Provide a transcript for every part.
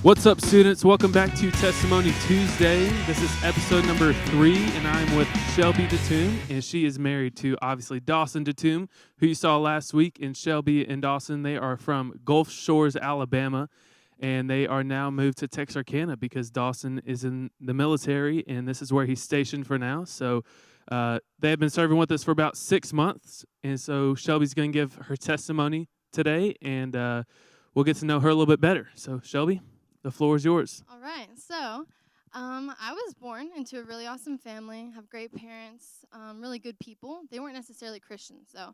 What's up, students? Welcome back to Testimony Tuesday. This is episode number 3, and I'm with Shelby Datum, and she is married to, obviously, Dawson Datum, who you saw last week. And Shelby and Dawson, they are from Gulf Shores, Alabama, and they are now moved to Texarkana because Dawson is in the military, and this is where he's stationed for now. So they have been serving with us for about 6 months, and so Shelby's going to give her testimony today, and we'll get to know her a little bit better. So, Shelby, the floor is yours. All right. So, I was born into a really awesome family, have great parents, really good people. They weren't necessarily Christians, though.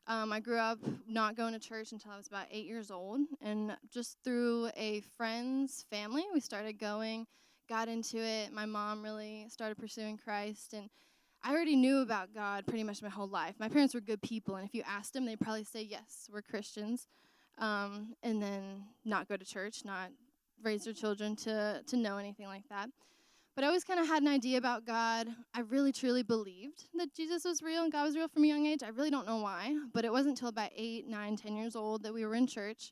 I grew up not going to church until I was about 8 years old. And just through a friend's family, we started going, got into it. My mom really started pursuing Christ. And I already knew about God pretty much my whole life. My parents were good people. And if you asked them, they'd probably say, yes, we're Christians. And then not go to church, not raise their children to know anything like that. But I always kind of had an idea about God. I really, truly believed that Jesus was real and God was real from a young age. I really don't know why, but it wasn't until about 8, 9, 10 years old that we were in church,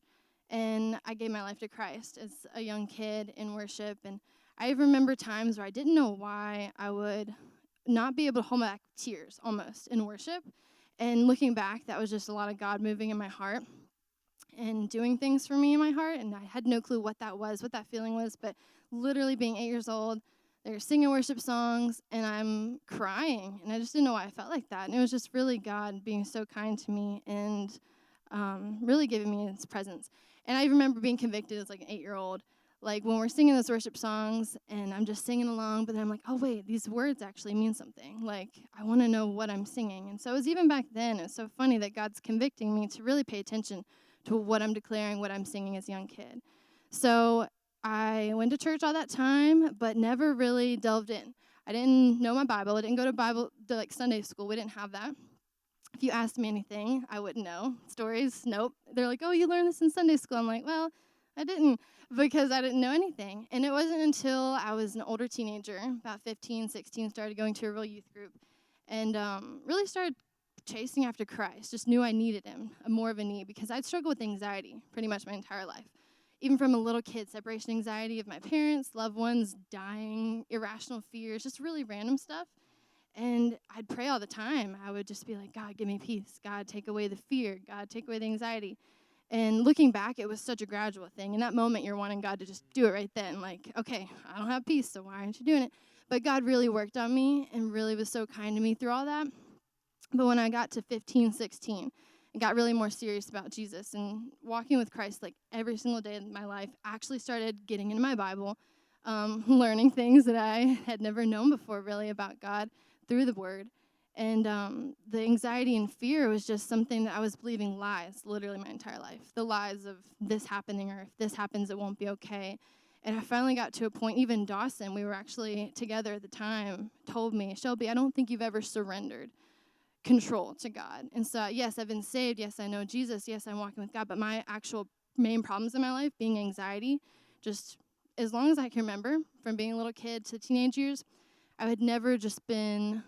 and I gave my life to Christ as a young kid in worship. And I remember times where I didn't know why I would not be able to hold back tears almost in worship. And looking back, that was just a lot of God moving in my heart and doing things for me in my heart, and I had no clue what that was, what that feeling was, but literally being 8 years old, they're singing worship songs, and I'm crying, and I just didn't know why I felt like that, and it was just really God being so kind to me and really giving me His presence. And I remember being convicted as like an 8-year-old, like when we're singing those worship songs, and I'm just singing along, but then I'm like, oh wait, these words actually mean something. Like, I want to know what I'm singing. And so it was even back then, it's so funny that God's convicting me to really pay attention to what I'm declaring, what I'm singing as a young kid. So I went to church all that time, but never really delved in. I didn't know my Bible. I didn't go to like Sunday school. We didn't have that. If you asked me anything, I wouldn't know. Stories, nope. They're like, oh, you learned this in Sunday school. I'm like, well, I didn't, because I didn't know anything. And it wasn't until I was an older teenager, about 15, 16, started going to a real youth group, and really started chasing after Christ. Just knew I needed Him, more of a need, because I'd struggled with anxiety pretty much my entire life. Even from a little kid, separation anxiety of my parents, loved ones dying, irrational fears, just really random stuff. And I'd pray all the time. I would just be like, God, give me peace. God, take away the fear. God, take away the anxiety. And looking back, it was such a gradual thing. In that moment, you're wanting God to just do it right then. Like, okay, I don't have peace, so why aren't you doing it? But God really worked on me and really was so kind to me through all that. But when I got to 15, 16, and got really more serious about Jesus and walking with Christ like every single day of my life, actually started getting into my Bible, learning things that I had never known before really about God through the Word. And the anxiety and fear was just something that I was believing lies literally my entire life. The lies of this happening, or if this happens, it won't be okay. And I finally got to a point, even Dawson, we were actually together at the time, told me, Shelby, I don't think you've ever surrendered control to God. And so, yes, I've been saved. Yes, I know Jesus. Yes, I'm walking with God. But my actual main problems in my life, being anxiety, just as long as I can remember, from being a little kid to teenage years, I had never just been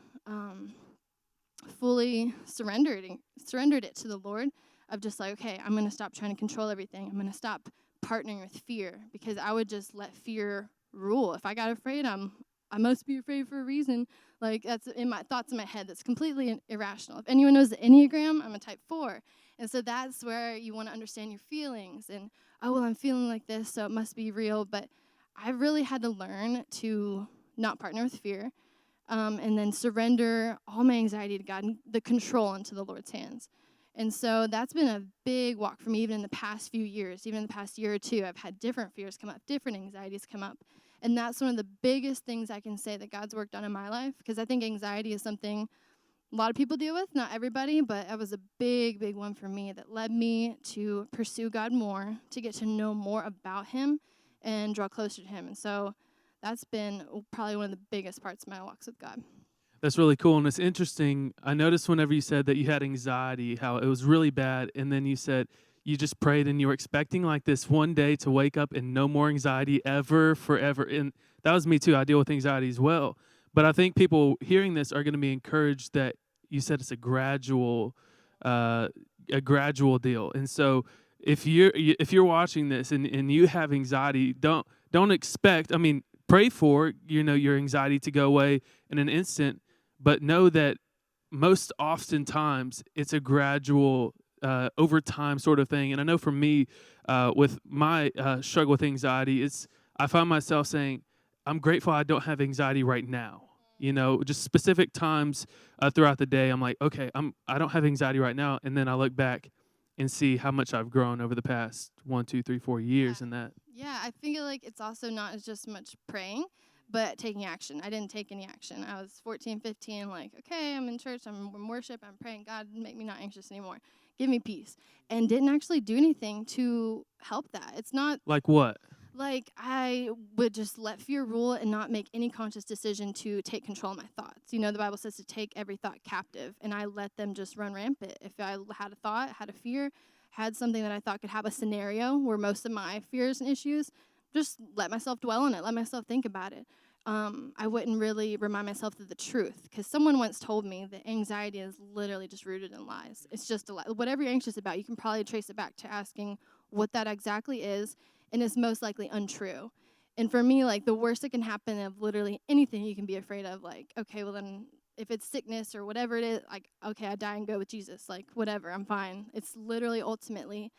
fully surrendered it to the Lord, of just like, okay, I'm going to stop trying to control everything. I'm going to stop partnering with fear, because I would just let fear rule. If I got afraid, I must be afraid for a reason. Like, that's in my thoughts in my head. That's completely irrational. If anyone knows the Enneagram, I'm a type 4. And so that's where you want to understand your feelings. And, oh, well, I'm feeling like this, so it must be real. But I really had to learn to not partner with fear, and then surrender all my anxiety to God and the control into the Lord's hands. And so that's been a big walk for me, even in the past few years. Even in the past year or two, I've had different fears come up, different anxieties come up. And that's one of the biggest things I can say that God's worked on in my life, because I think anxiety is something a lot of people deal with, not everybody, but it was a big, big one for me that led me to pursue God more, to get to know more about Him and draw closer to Him. And so that's been probably one of the biggest parts of my walks with God. That's really cool, and it's interesting. I noticed whenever you said that you had anxiety, how it was really bad, and then you said you just prayed and you were expecting like this one day to wake up and no more anxiety ever, forever. And that was me too. I deal with anxiety as well. But I think people hearing this are going to be encouraged that you said it's a gradual deal. And so if you're watching this and you have anxiety, don't expect. I mean, pray for your anxiety to go away in an instant, but know that most oftentimes it's a gradual, over time sort of thing. And I know for me, with my struggle with anxiety, I find myself saying, I'm grateful I don't have anxiety right now. Just specific times throughout the day, I'm like, okay, I don't have anxiety right now, and then I look back and see how much I've grown over the past 1, 2, 3, 4 years in that. Yeah, I feel like it's also not as just much praying, but taking action. I didn't take any action. I was 14, 15, like, okay, I'm in church, I'm in worship, I'm praying, God, make me not anxious anymore. Give me peace. And didn't actually do anything to help that. It's not Like what? like I would just let fear rule and not make any conscious decision to take control of my thoughts. The Bible says to take every thought captive, and I let them just run rampant. If I had a thought, had a fear, had something that I thought could have a scenario where most of my fears and issues, just let myself dwell on it, let myself think about it. I wouldn't really remind myself of the truth, because someone once told me that anxiety is literally just rooted in lies. It's just a lie. Whatever you're anxious about, you can probably trace it back to asking what that exactly is, and it's most likely untrue. And for me, like, the worst that can happen of literally anything you can be afraid of, like, okay, well then, if it's sickness or whatever it is, like, okay, I die and go with Jesus, like, whatever, I'm fine. It's literally ultimately,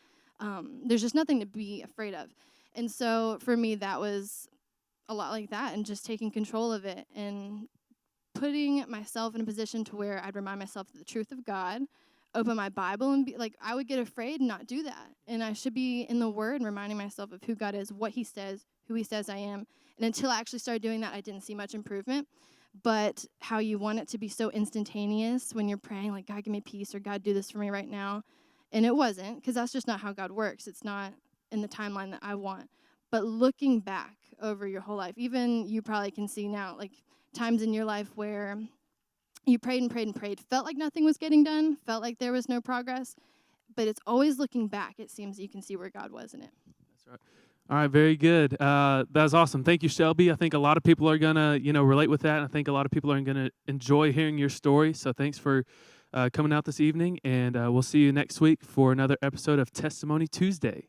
there's just nothing to be afraid of. And so for me, that was a lot like that, and just taking control of it and putting myself in a position to where I'd remind myself of the truth of God, open my Bible, and be like, I would get afraid and not do that. And I should be in the Word and reminding myself of who God is, what He says, who He says I am. And until I actually started doing that, I didn't see much improvement. But how you want it to be so instantaneous when you're praying, like, God, give me peace, or God, do this for me right now. And it wasn't, because that's just not how God works. It's not in the timeline that I want. But looking back over your whole life, even you probably can see now, like, times in your life where you prayed and prayed and prayed, felt like nothing was getting done, felt like there was no progress, but it's always looking back, it seems, that you can see where God was in it. That's right. All right, very good. That was awesome. Thank you, Shelby. I think a lot of people are going to, relate with that. I think a lot of people are going to enjoy hearing your story. So thanks for coming out this evening, and we'll see you next week for another episode of Testimony Tuesday.